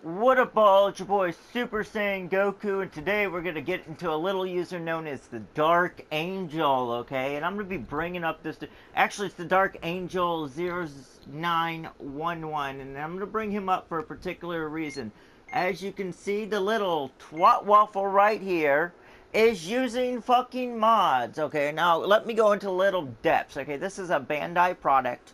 What up, all? It's your boy Super Saiyan Goku, and today we're gonna get into a little user known as the Dark Angel, okay? And I'm gonna be bringing up this. Actually, it's the Dark Angel 0911, and I'm gonna bring him up for a particular reason. As you can see, the little twat waffle right here is using fucking mods, okay? Now, let me go into little depths, okay? This is a Bandai product.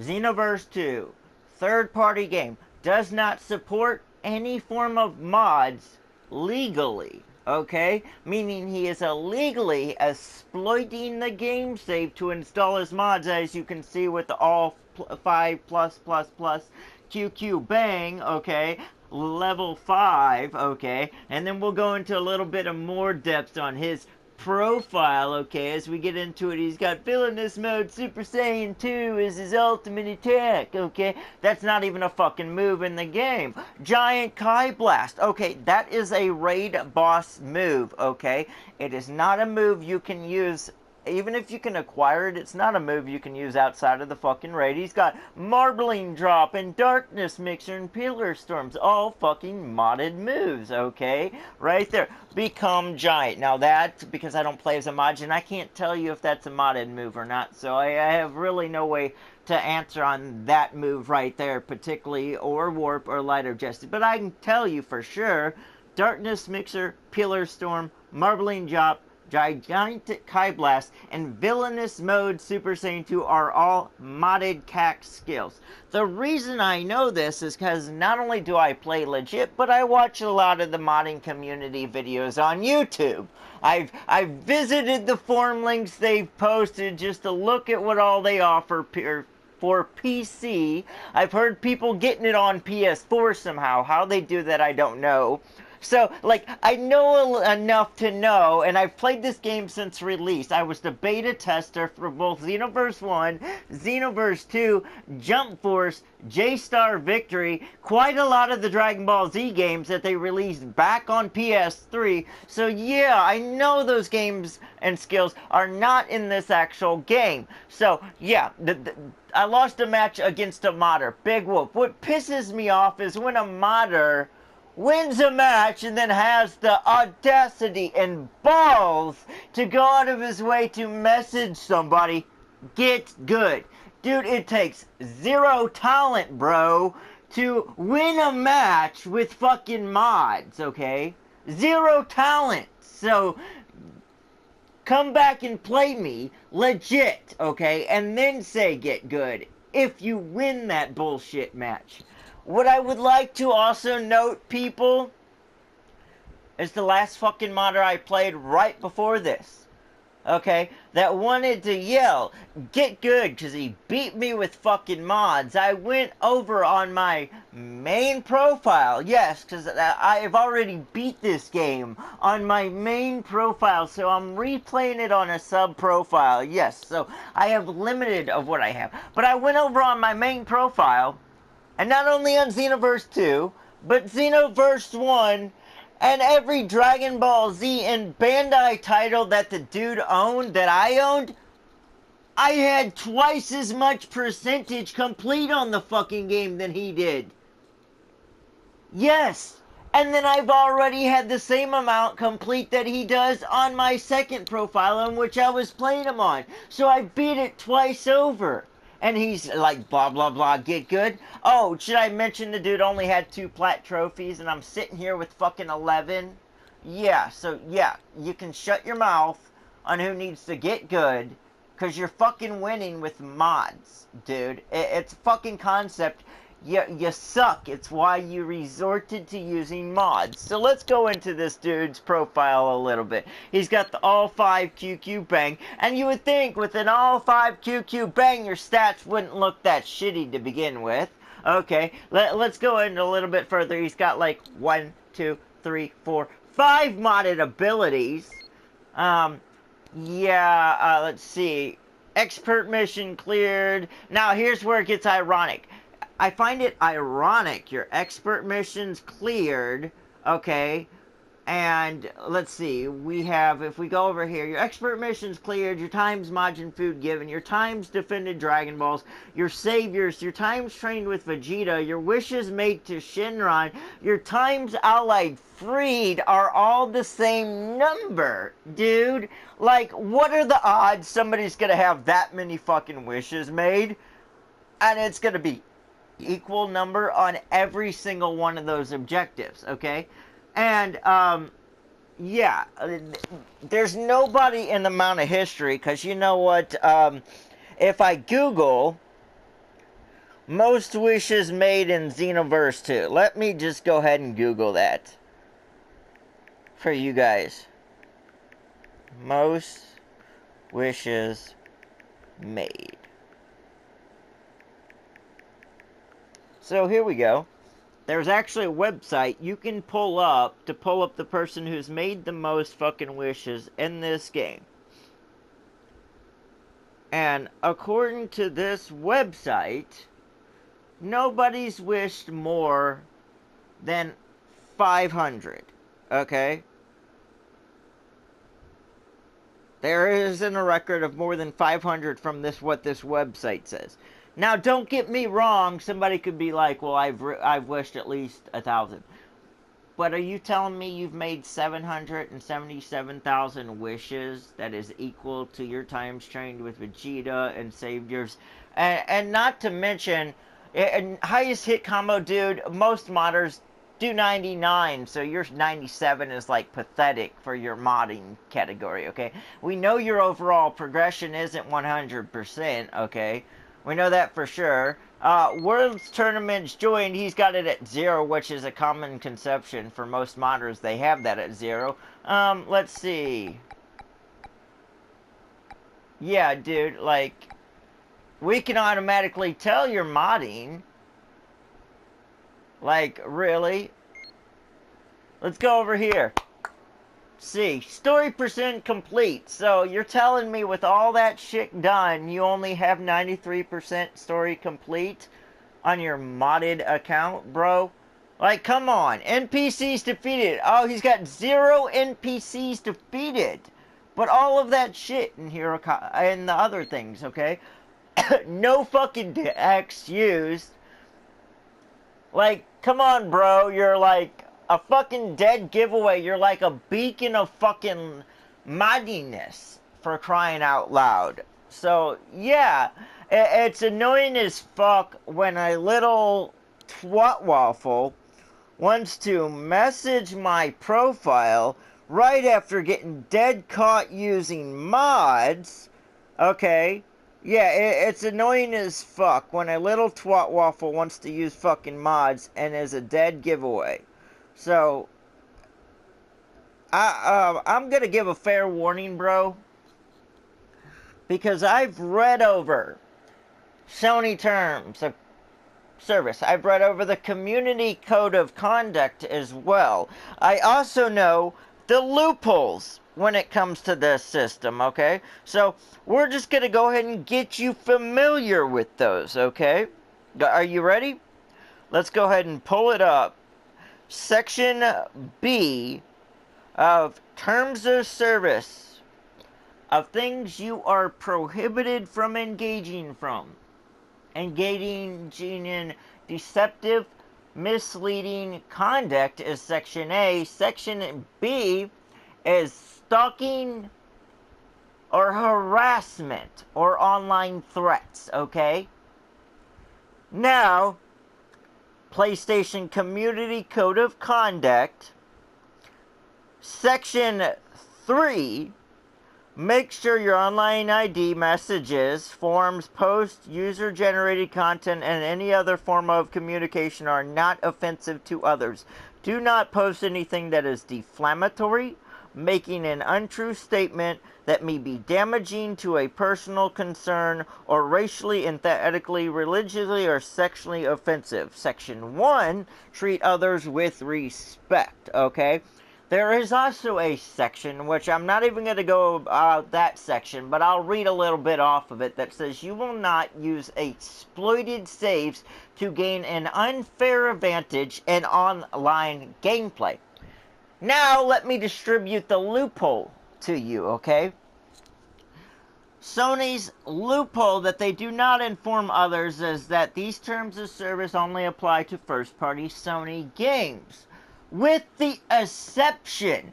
Xenoverse 2, third-party game, does not support any form of mods legally, okay? Meaning he is illegally exploiting the game save to install his mods, as you can see with the all 5 plus plus plus QQBang, okay? Level 5, okay? And then we'll go into a little bit of more depth on his profile, okay? As we get into it, he's got villainous mode, Super Saiyan 2 is his ultimate attack, okay? That's not even a fucking move in the game. Giant Kai Blast, okay, that is a raid boss move, okay? It is not a move you can use. Even if you can acquire it, it's not a move you can use outside of the fucking raid. He's got Marbling Drop and Darkness Mixer and Pillar Storms. All fucking modded moves, okay? Right there. Become Giant. Now that, because I don't play as a Majin, I can't tell you if that's a modded move or not. So I have really no way to answer on that move right there, particularly, or Warp or Light of Justice. But I can tell you for sure, Darkness Mixer, Pillar Storm, Marbling Drop, Gigantic Kai Blast, and Villainous Mode Super Saiyan 2 are all modded CAC skills. The reason I know this is because not only do I play legit, but I watch a lot of the modding community videos on YouTube. I've visited the forum links they've posted just to look at what all they offer for PC. I've heard people getting it on PS4 somehow. How they do that, I don't know. So, like, I know enough to know, and I've played this game since release. I was the beta tester for both Xenoverse 1, Xenoverse 2, Jump Force, J-Star Victory, quite a lot of the Dragon Ball Z games that they released back on PS3. So yeah, I know those games and skills are not in this actual game. So yeah, I lost a match against a modder, Big Wolf. What pisses me off is when a modder wins a match and then has the audacity and balls to go out of his way to message somebody, get good. Dude, it takes zero talent, bro, to win a match with fucking mods, okay? Zero talent. So, come back and play me legit, okay? And then say get good if you win that bullshit match. What I would like to also note, people, is the last fucking modder I played right before this, okay, that wanted to yell, get good, because he beat me with fucking mods. I went over on my main profile, yes, because I've already beat this game on my main profile, so I'm replaying it on a sub-profile, yes, so I have limited of what I have. But I went over on my main profile, and not only on Xenoverse 2, but Xenoverse 1, and every Dragon Ball Z and Bandai title that the dude owned, that I owned, I had twice as much percentage complete on the fucking game than he did. Yes! And then I've already had the same amount complete that he does on my second profile on which I was playing him on. So I beat it twice over. And he's like, blah, blah, blah, get good. Oh, should I mention the dude only had 2 plat trophies and I'm sitting here with fucking 11? Yeah, so yeah, you can shut your mouth on who needs to get good, because you're fucking winning with mods, dude. It's a fucking concept. You suck. It's why you resorted to using mods. So let's go into this dude's profile a little bit. He's got the all 5 QQBang, and you would think with an all 5 QQBang your stats wouldn't look that shitty to begin with. Okay, let's go into a little bit further. He's got like 1, 2, 3, 4, 5 modded abilities. Let's see. Expert mission cleared. Now here's where it gets ironic. I find it ironic your expert mission's cleared, okay, And let's see, we have, if we go over here, your expert missions cleared, your times Majin food given, your times defended Dragon Balls, your saviors, your times trained with Vegeta, your wishes made to Shinron, your times allied freed are all the same number, dude. Like, what are the odds somebody's gonna have that many fucking wishes made, and it's gonna be equal number on every single one of those objectives, okay? And, yeah, there's nobody in the amount of history, because you know what, if I Google most wishes made in Xenoverse 2, let me just go ahead and Google that for you guys. Most wishes made. So here we go. There's actually a website you can pull up to pull up the person who's made the most fucking wishes in this game. And according to this website, nobody's wished more than 500. Okay? There isn't a record of more than 500 from what this website says. Now, don't get me wrong. Somebody could be like, well, I've wished at least 1,000. But are you telling me you've made 777,000 wishes that is equal to your times trained with Vegeta and Saviors? And not to mention, highest hit combo, dude, most modders do 99, so your 97 is like pathetic for your modding category, okay? We know your overall progression isn't 100%, okay? We know that for sure. World's Tournaments joined, he's got it at 0, which is a common conception for most modders. They have that at 0. Let's see. Yeah, dude, like, we can automatically tell you're modding. Like, really? Let's go over here. See, story percent complete. So you're telling me with all that shit done, you only have 93% story complete on your modded account, bro? Like, come on. NPCs defeated. Oh, he's got 0 NPCs defeated. But all of that shit in here and the other things, okay? No fucking X used. Like, come on, bro. You're like a fucking dead giveaway. You're like a beacon of fucking moddiness, for crying out loud. So, yeah, it's annoying as fuck when a little twat waffle wants to message my profile right after getting dead caught using mods, okay? Yeah, it's annoying as fuck when a little twat waffle wants to use fucking mods and is a dead giveaway. So, I'm gonna give a fair warning, bro. Because I've read over Sony terms of service. I've read over the community code of conduct as well. I also know the loopholes when it comes to this system, okay? So, we're just gonna go ahead and get you familiar with those, okay? Are you ready? Let's go ahead and pull it up. Section B of Terms of Service of things you are prohibited from engaging in deceptive, misleading conduct is Section A. Section B is stalking or harassment or online threats, okay? Now, PlayStation Community Code of Conduct, Section 3, make sure your online ID, messages, forms, posts, user-generated content, and any other form of communication are not offensive to others. Do not post anything that is defamatory, making an untrue statement that may be damaging to a personal concern, or racially, ethnically, religiously, or sexually offensive. Section 1, treat others with respect, okay? There is also a section, which I'm not even going to go about that section, but I'll read a little bit off of it, that says you will not use exploited saves to gain an unfair advantage in online gameplay. Now, let me distribute the loophole to you, okay? Sony's loophole that they do not inform others is that these terms of service only apply to first-party Sony games, with the exception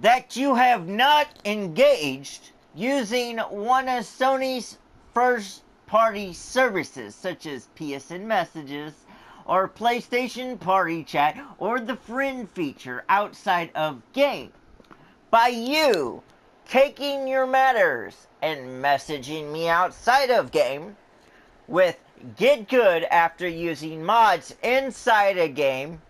that you have not engaged using one of Sony's first-party services, such as PSN Messages, or PlayStation Party Chat, or the friend feature outside of game. By you taking your matters and messaging me outside of game with get good after using mods inside a game,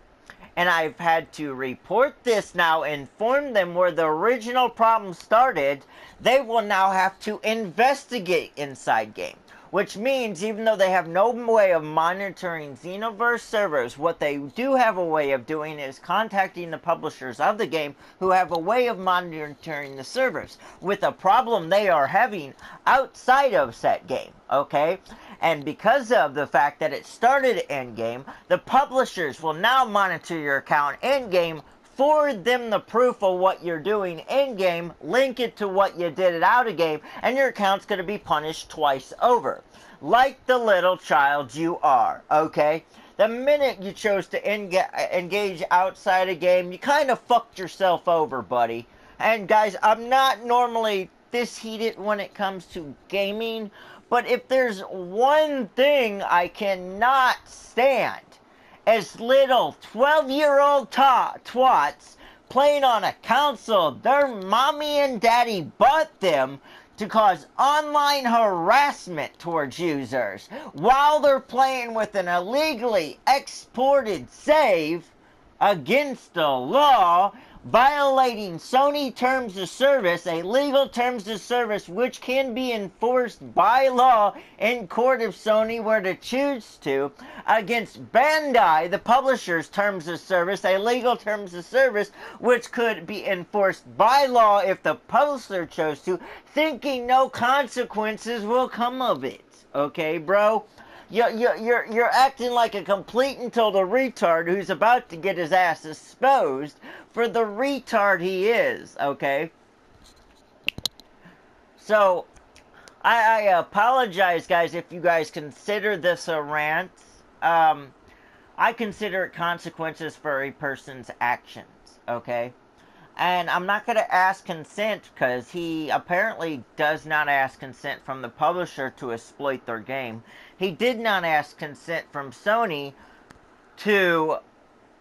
and I've had to report this now, inform them where the original problem started, they will now have to investigate inside game. Which means, even though they have no way of monitoring Xenoverse servers, what they do have a way of doing is contacting the publishers of the game who have a way of monitoring the servers with a problem they are having outside of said game, okay? And because of the fact that it started in-game, the publishers will now monitor your account in-game, forward them the proof of what you're doing in-game, link it to what you did it out of game, and your account's going to be punished twice over. Like the little child you are, okay? The minute you chose to engage outside a game, you kind of fucked yourself over, buddy. And guys, I'm not normally this heated when it comes to gaming, but if there's one thing I cannot stand, as little 12-year-old twats playing on a console their mommy and daddy bought them to cause online harassment towards users while they're playing with an illegally exported save against the law, violating Sony terms of service, a legal terms of service which can be enforced by law in court if Sony were to choose to, against Bandai, the publisher's terms of service, a legal terms of service which could be enforced by law if the publisher chose to, thinking no consequences will come of it. Okay, bro? You're acting like a complete and total retard who's about to get his ass exposed for the retard he is, okay? So, I apologize, guys, if you guys consider this a rant. I consider it consequences for a person's actions, okay? And I'm not going to ask consent because he apparently does not ask consent from the publisher to exploit their game. He did not ask consent from Sony to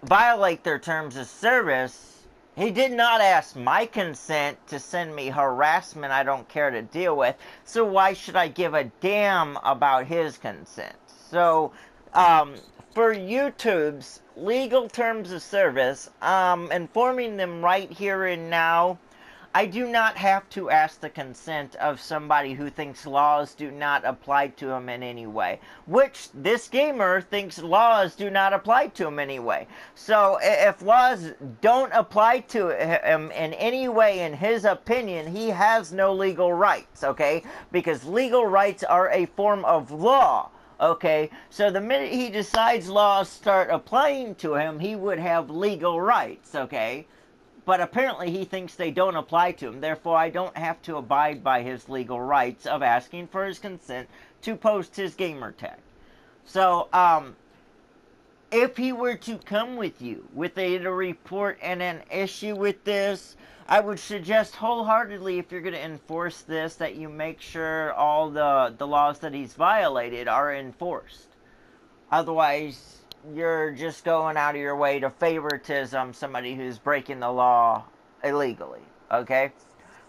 violate their terms of service. He did not ask my consent to send me harassment I don't care to deal with. So why should I give a damn about his consent? So, for YouTube's legal terms of service, informing them right here and now, I do not have to ask the consent of somebody who thinks laws do not apply to him in any way. Which, this gamer thinks laws do not apply to him anyway. So, if laws don't apply to him in any way, in his opinion, he has no legal rights, okay? Because legal rights are a form of law. Okay, so the minute he decides laws start applying to him, he would have legal rights, okay? But apparently he thinks they don't apply to him, therefore I don't have to abide by his legal rights of asking for his consent to post his gamer tag. So, if he were to come with you with a report and an issue with this, I would suggest wholeheartedly, if you're going to enforce this, that you make sure all the laws that he's violated are enforced. Otherwise, you're just going out of your way to favoritism somebody who's breaking the law illegally, okay?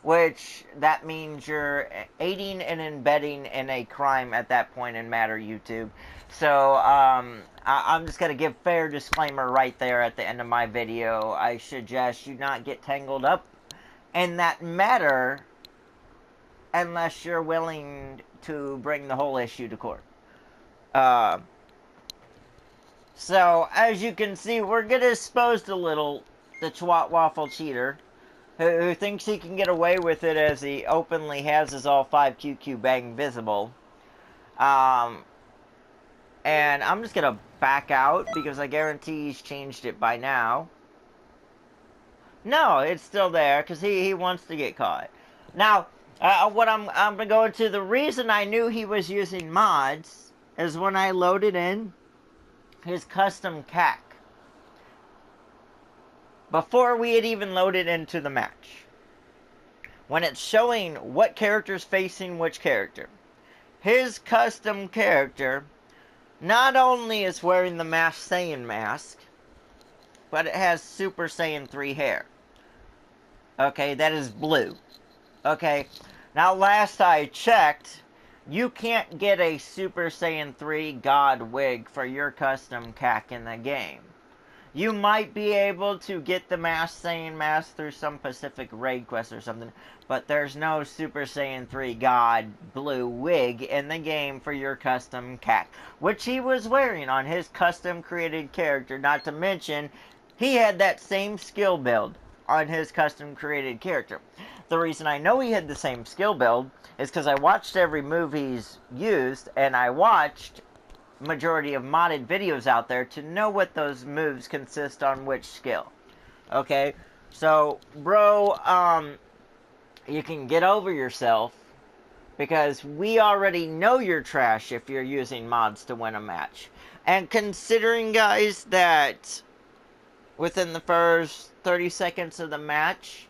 Which, that means you're aiding and abetting in a crime at that point in matter, YouTube. So, I'm just going to give fair disclaimer right there at the end of my video. I suggest you not get tangled up in that matter unless you're willing to bring the whole issue to court. So, as you can see, we're going to expose the twat waffle cheater who thinks he can get away with it as he openly has his all 5 QQBang visible. And I'm just going to back out because I guarantee he's changed it by now. No, it's still there because he wants to get caught. Now, what I'm gonna go into the reason I knew he was using mods is when I loaded in his custom CAC before we had even loaded into the match. When it's showing what character's facing which character, his custom character not only is wearing the Masked Saiyan mask, but it has Super Saiyan 3 hair. Okay, that is blue. Okay, now last I checked, you can't get a Super Saiyan 3 God wig for your custom CAC in the game. You might be able to get the Masked Saiyan mask through some Pacific raid quest or something, but there's no Super Saiyan 3 God blue wig in the game for your custom CAC, which he was wearing on his custom created character, not to mention he had that same skill build on his custom created character. The reason I know he had the same skill build is because I watched every move he's used, and I watched majority of modded videos out there to know what those moves consist on which skill. Okay, so bro, you can get over yourself because we already know you're trash if you're using mods to win a match. And considering, guys, that within the first 30 seconds of the match,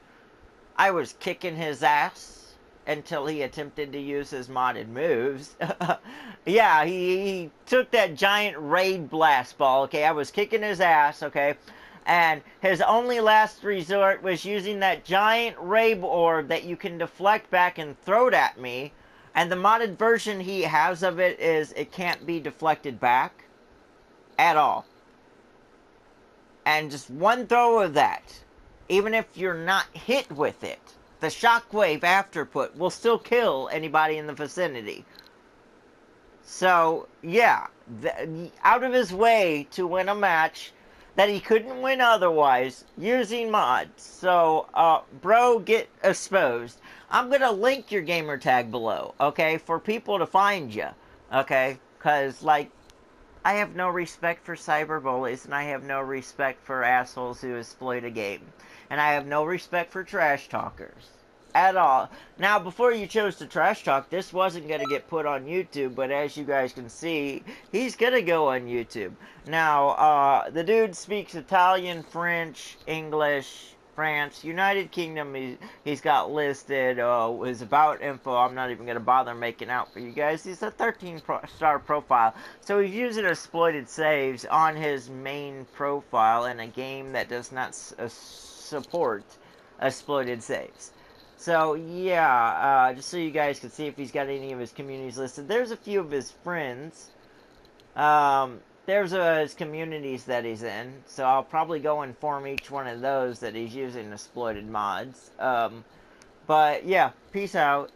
I was kicking his ass until he attempted to use his modded moves. Yeah, he took that giant raid blast ball, okay? I was kicking his ass, okay? And his only last resort was using that giant raid orb that you can deflect back and throw it at me. And the modded version he has of it is it can't be deflected back at all. And just one throw of that, even if you're not hit with it, the shockwave afterput will still kill anybody in the vicinity. So, yeah, out of his way to win a match that he couldn't win otherwise using mods. So, bro, get exposed. I'm going to link your gamer tag below, okay, for people to find you, okay? Because, like, I have no respect for cyberbullies, and I have no respect for assholes who exploit a game. And I have no respect for trash talkers. At all. Now, before you chose to trash talk, this wasn't going to get put on YouTube, but as you guys can see, he's going to go on YouTube. Now, the dude speaks Italian, French, English, France, United Kingdom, he's got listed, his about info, I'm not even going to bother making out for you guys. He's a 13-star profile, so he's using exploited saves on his main profile in a game that does not support exploited saves. So, yeah, just so you guys can see if he's got any of his communities listed. There's a few of his friends. There's his communities that he's in. So I'll probably go inform each one of those that he's using exploited mods. But, yeah, peace out.